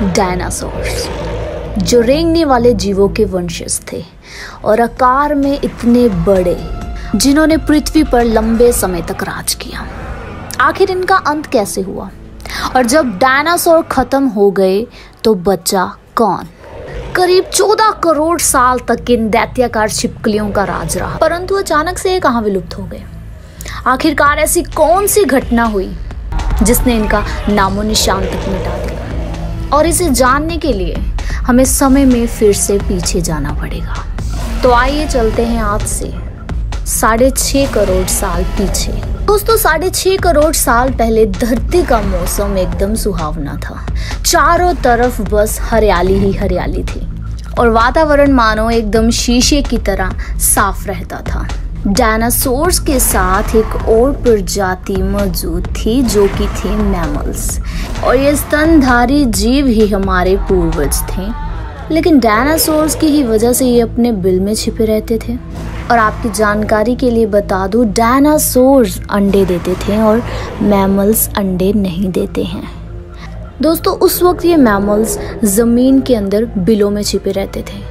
Dinosaurs, जो रेंगने वाले जीवों के वंशज थे और आकार में इतने बड़े, जिन्होंने पृथ्वी पर लंबे समय तक राज किया। आखिर इनका अंत कैसे हुआ और जब डायनासोर खत्म हो गए तो बचा कौन? करीब 14 करोड़ साल तक इन दैत्याकार छिपकलियों का राज रहा, परंतु अचानक से ये कहां विलुप्त हो गए? आखिरकार ऐसी कौन सी घटना हुई जिसने इनका नामो निशान तक मिटा दिया? और इसे जानने के लिए हमें समय में फिर से पीछे जाना पड़ेगा। तो आइए चलते हैं आज से 6.5 करोड़ साल पीछे। दोस्तों, 6.5 करोड़ साल पहले धरती का मौसम एकदम सुहावना था। चारों तरफ बस हरियाली ही हरियाली थी और वातावरण मानो एकदम शीशे की तरह साफ रहता था। डायनासोर्स के साथ एक और प्रजाति मौजूद थी जो कि थे मैमल्स, और ये स्तनधारी जीव ही हमारे पूर्वज थे। लेकिन डायनासोर्स की ही वजह से ये अपने बिल में छिपे रहते थे। और आपकी जानकारी के लिए बता दूं, डायनासोर्स अंडे देते थे और मैमल्स अंडे नहीं देते हैं। दोस्तों, उस वक्त ये मैमल्स जमीन के अंदर बिलों में छिपे रहते थे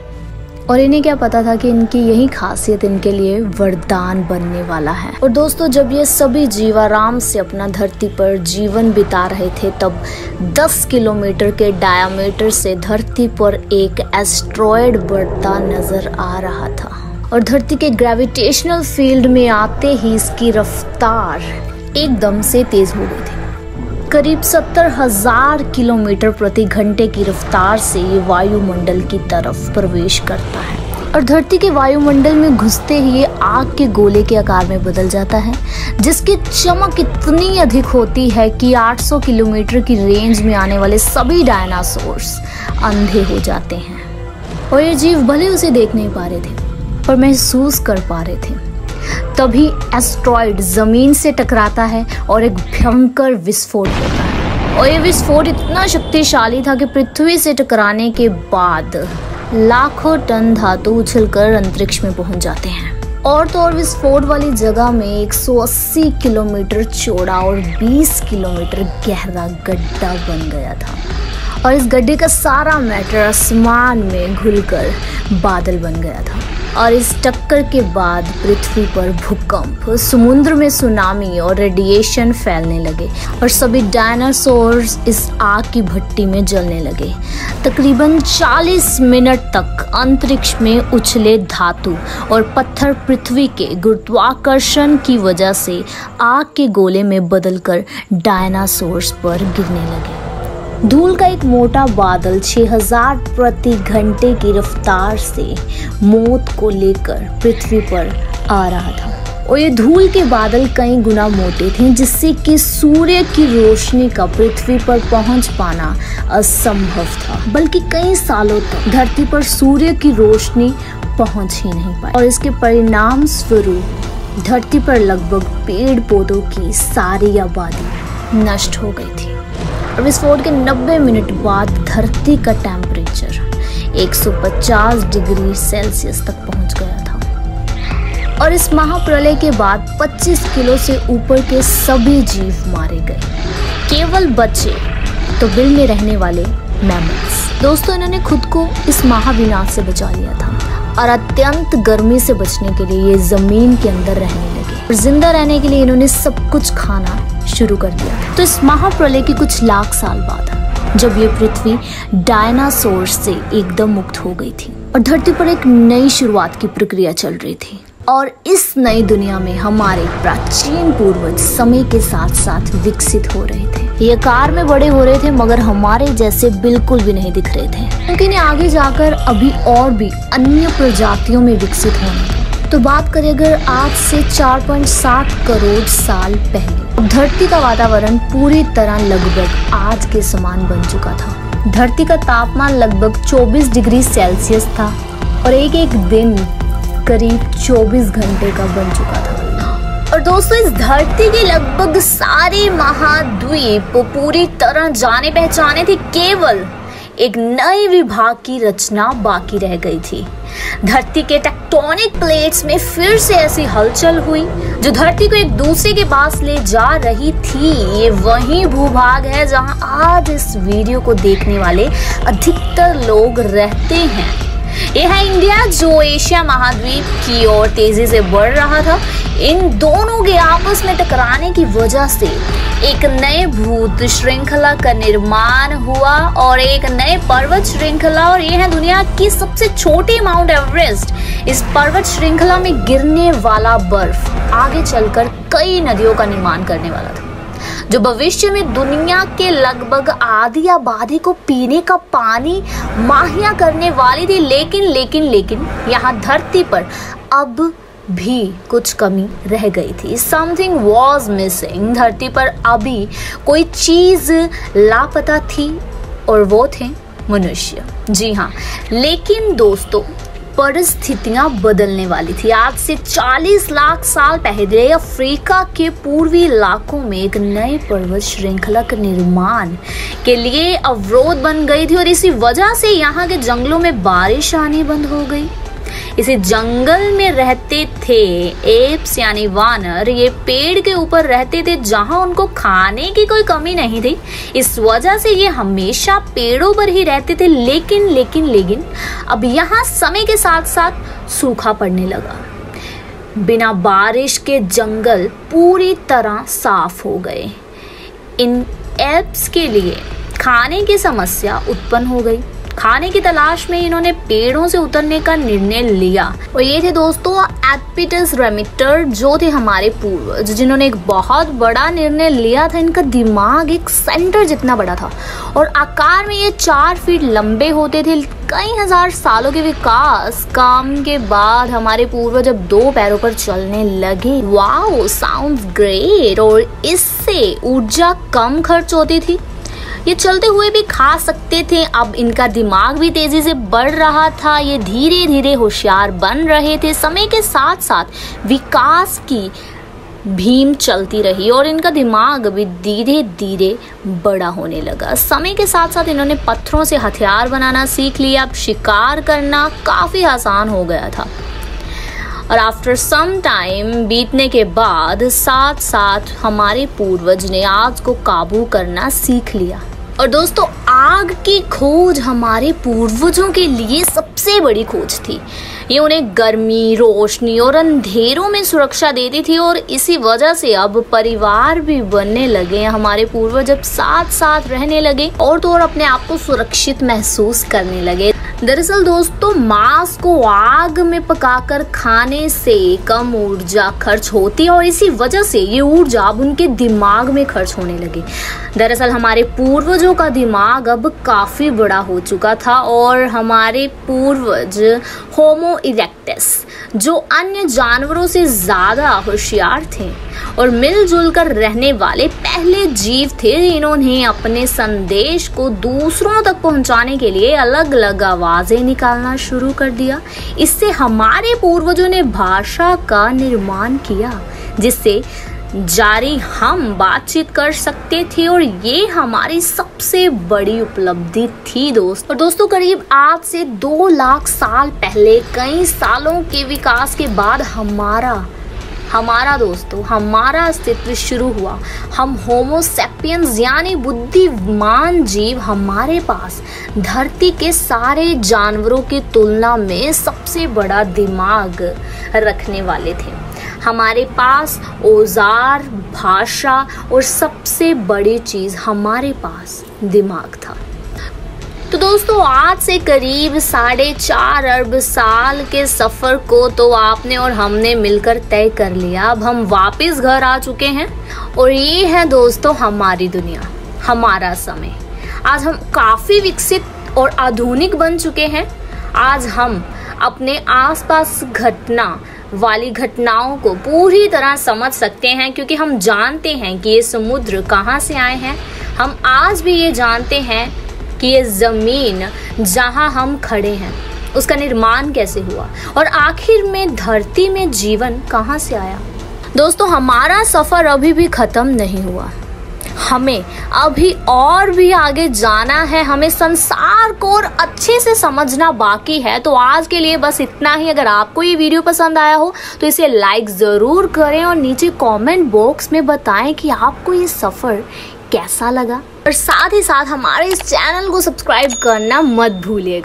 और इन्हें क्या पता था कि इनकी यही खासियत इनके लिए वरदान बनने वाला है। और दोस्तों, जब ये सभी जीव आराम से अपना धरती पर जीवन बिता रहे थे, तब 10 किलोमीटर के डायामीटर से धरती पर एक एस्ट्रॉयड बढ़ता नजर आ रहा था और धरती के ग्रेविटेशनल फील्ड में आते ही इसकी रफ्तार एकदम से तेज हो गई थी। करीब 70,000 किलोमीटर प्रति घंटे की रफ्तार से ये वायुमंडल की तरफ प्रवेश करता है और धरती के वायुमंडल में घुसते ही ये आग के गोले के आकार में बदल जाता है, जिसकी चमक इतनी अधिक होती है कि 800 किलोमीटर की रेंज में आने वाले सभी डायनासोर्स अंधे हो जाते हैं। और ये जीव भले उसे देख नहीं पा रहे थे पर महसूस कर पा रहे थे। तभी एस्ट्रॉयड जमीन से टकराता है और एक भयंकर विस्फोट होता है और ये विस्फोट इतना शक्तिशाली था कि पृथ्वी से टकराने के बाद लाखों टन धातु उछलकर अंतरिक्ष में पहुंच जाते हैं। और तो और विस्फोट वाली जगह में 180 किलोमीटर चौड़ा और 20 किलोमीटर गहरा गड्ढा बन गया था और इस गड्ढे का सारा मैटर आसमान में घुलकर बादल बन गया था। और इस टक्कर के बाद पृथ्वी पर भूकंप, समुद्र में सुनामी और रेडिएशन फैलने लगे और सभी डायनासोर्स इस आग की भट्टी में जलने लगे। तकरीबन 40 मिनट तक अंतरिक्ष में उछले धातु और पत्थर पृथ्वी के गुरुत्वाकर्षण की वजह से आग के गोले में बदलकर डायनासोर्स पर गिरने लगे। धूल का एक मोटा बादल 6000 प्रति घंटे की रफ्तार से मौत को लेकर पृथ्वी पर आ रहा था और ये धूल के बादल कई गुना मोटे थे, जिससे कि सूर्य की रोशनी का पृथ्वी पर पहुंच पाना असंभव था। बल्कि कई सालों तक धरती पर सूर्य की रोशनी पहुंच ही नहीं पाई और इसके परिणाम स्वरूप धरती पर लगभग पेड़ पौधों की सारी आबादी नष्ट हो गई थी। और विस्फोट के 90 मिनट बाद धरती का टेम्परेचर 150 डिग्री सेल्सियस तक पहुंच गया था और इस महाप्रलय के बाद 25 किलो से ऊपर के सभी जीव मारे गए। केवल बचे तो बिल में रहने वाले मैमल्स। दोस्तों, इन्होंने खुद को इस महाविनाश से बचा लिया था और अत्यंत गर्मी से बचने के लिए ये जमीन के अंदर रहने लगे और जिंदा रहने के लिए इन्होंने सब कुछ खाना शुरू कर दिया। तो इस महाप्रलय के कुछ लाख साल बाद जब ये पृथ्वी डायनासोर से एकदम मुक्त हो गई थी और धरती पर एक नई शुरुआत की प्रक्रिया चल रही थी और इस नई दुनिया में हमारे प्राचीन पूर्वज समय के साथ साथ विकसित हो रहे थे। ये आकार में बड़े हो रहे थे मगर हमारे जैसे बिल्कुल भी नहीं दिख रहे थे, लेकिन आगे जाकर अभी और भी अन्य प्रजातियों में विकसित होंगे। तो बात करें अगर आज से 4.7 करोड़ साल पहले, धरती का वातावरण पूरी तरह लगभग आज के समान बन चुका था। धरती का तापमान लगभग 24 डिग्री सेल्सियस था और एक एक दिन करीब 24 घंटे का बन चुका था। और दोस्तों, इस धरती के लगभग सारे महाद्वीप पूरी तरह जाने पहचाने थे केवल एक नए विभाग की रचना बाकी रह गई थी। धरती के टेक्टोनिक प्लेट्स में फिर से ऐसी हलचल हुई जो धरती को एक दूसरे के पास ले जा रही थी। ये वही भूभाग है जहां आज इस वीडियो को देखने वाले अधिकतर लोग रहते हैं। यह है इंडिया, जो एशिया महाद्वीप की ओर तेजी से बढ़ रहा था। इन दोनों के आपस में टकराने की वजह से एक नए भूत श्रृंखला का निर्माण हुआ और एक नए पर्वत श्रृंखला, और यह है दुनिया की सबसे छोटी माउंट एवरेस्ट। इस पर्वत श्रृंखला में गिरने वाला बर्फ आगे चलकर कई नदियों का निर्माण करने वाला था, जो भविष्य में दुनिया के लगभग आधी आबादी को पीने का पानी मुहैया करने वाली थी। लेकिन यहाँ धरती पर अब भी कुछ कमी रह गई थी। Something was missing. धरती पर अभी कोई चीज लापता थी और वो थे मनुष्य। जी हाँ, लेकिन दोस्तों परिस्थितियां बदलने वाली थी। आज से 40 लाख साल पहले अफ्रीका के पूर्वी इलाकों में एक नए पर्वत श्रृंखला के निर्माण के लिए अवरोध बन गई थी और इसी वजह से यहाँ के जंगलों में बारिश आनी बंद हो गई। इसी जंगल में रहते थे एप्स यानी वानर। ये पेड़ के ऊपर रहते थे जहां उनको खाने की कोई कमी नहीं थी। इस वजह से ये हमेशा पेड़ों पर ही रहते थे। लेकिन अब यहाँ समय के साथ साथ सूखा पड़ने लगा। बिना बारिश के जंगल पूरी तरह साफ हो गए। इन एप्स के लिए खाने की समस्या उत्पन्न हो गई। खाने की तलाश में इन्होंने पेड़ों से उतरने का निर्णय लिया और ये थे दोस्तों एपिटस रेमिटर, जो थे हमारे पूर्वज, जिन्होंने एक बहुत बड़ा निर्णय लिया था। इनका दिमाग एक सेंटर जितना बड़ा था और आकार में ये 4 फीट लंबे होते थे। कई हजार सालों के विकास काम के बाद हमारे पूर्वज अब 2 पैरों पर चलने लगे। Wow, sounds great. और इससे ऊर्जा कम खर्च होती थी। ये चलते हुए भी खा सकते थे। अब इनका दिमाग भी तेजी से बढ़ रहा था। ये धीरे धीरे होशियार बन रहे थे। समय के साथ साथ विकास की भीम चलती रही और इनका दिमाग भी धीरे धीरे बड़ा होने लगा। समय के साथ साथ इन्होंने पत्थरों से हथियार बनाना सीख लिया। अब शिकार करना काफी आसान हो गया था। और आफ्टर सम टाइम बीतने के बाद साथ साथ हमारे पूर्वज ने आग को काबू करना सीख लिया। और दोस्तों आग की खोज हमारे पूर्वजों के लिए सबसे बड़ी खोज थी। ये उन्हें गर्मी, रोशनी और अंधेरों में सुरक्षा देती थी और इसी वजह से अब परिवार भी बनने लगे। हमारे पूर्वज अब साथ साथ रहने लगे और तो और अपने आप को सुरक्षित महसूस करने लगे। दरअसल दोस्तों मांस को आग में पकाकर खाने से कम ऊर्जा खर्च होती है और इसी वजह से ये ऊर्जा अब उनके दिमाग में खर्च होने लगी। दरअसल हमारे पूर्वजों का दिमाग अब काफी बड़ा हो चुका था और हमारे पूर्वज होमो इरेक्टस, जो अन्य जानवरों से ज्यादा होशियार थे और मिलजुल कर रहने वाले पहले जीव थे। इन्होंने अपने संदेश को दूसरों तक पहुंचाने के लिए अलग अलग आवाजें निकालना शुरू कर दिया। इससे हमारे पूर्वजों ने भाषा का निर्माण किया जिससे जारी हम बातचीत कर सकते थे और ये हमारी सबसे बड़ी उपलब्धि थी दोस्तों। और दोस्तों करीब आज से 2 लाख साल पहले कई सालों के विकास के बाद हमारा अस्तित्व शुरू हुआ। हम होमो सैपियंस यानी बुद्धिमान जीव हमारे पास धरती के सारे जानवरों की तुलना में सबसे बड़ा दिमाग रखने वाले थे। हमारे पास औजार, भाषा और सबसे बड़ी चीज हमारे पास दिमाग था। तो दोस्तों आज से करीब 4.5 अरब साल के सफर को तो आपने और हमने मिलकर तय कर लिया। अब हम वापस घर आ चुके हैं और ये है दोस्तों हमारी दुनिया, हमारा समय। आज हम काफी विकसित और आधुनिक बन चुके हैं। आज हम अपने आसपास घटनाओं को पूरी तरह समझ सकते हैं क्योंकि हम जानते हैं कि ये समुद्र कहाँ से आए हैं। हम आज भी ये जानते हैं कि ये जमीन जहां हम खड़े हैं उसका निर्माण कैसे हुआ और आखिर में धरती में जीवन कहां से आया। दोस्तों हमारा सफर अभी भी खत्म नहीं हुआ। हमें अभी और भी आगे जाना है, हमें संसार को और अच्छे से समझना बाकी है। तो आज के लिए बस इतना ही। अगर आपको ये वीडियो पसंद आया हो तो इसे लाइक ज़रूर करें और नीचे कमेंट बॉक्स में बताएं कि आपको ये सफ़र कैसा लगा, और साथ ही साथ हमारे इस चैनल को सब्सक्राइब करना मत भूलिएगा।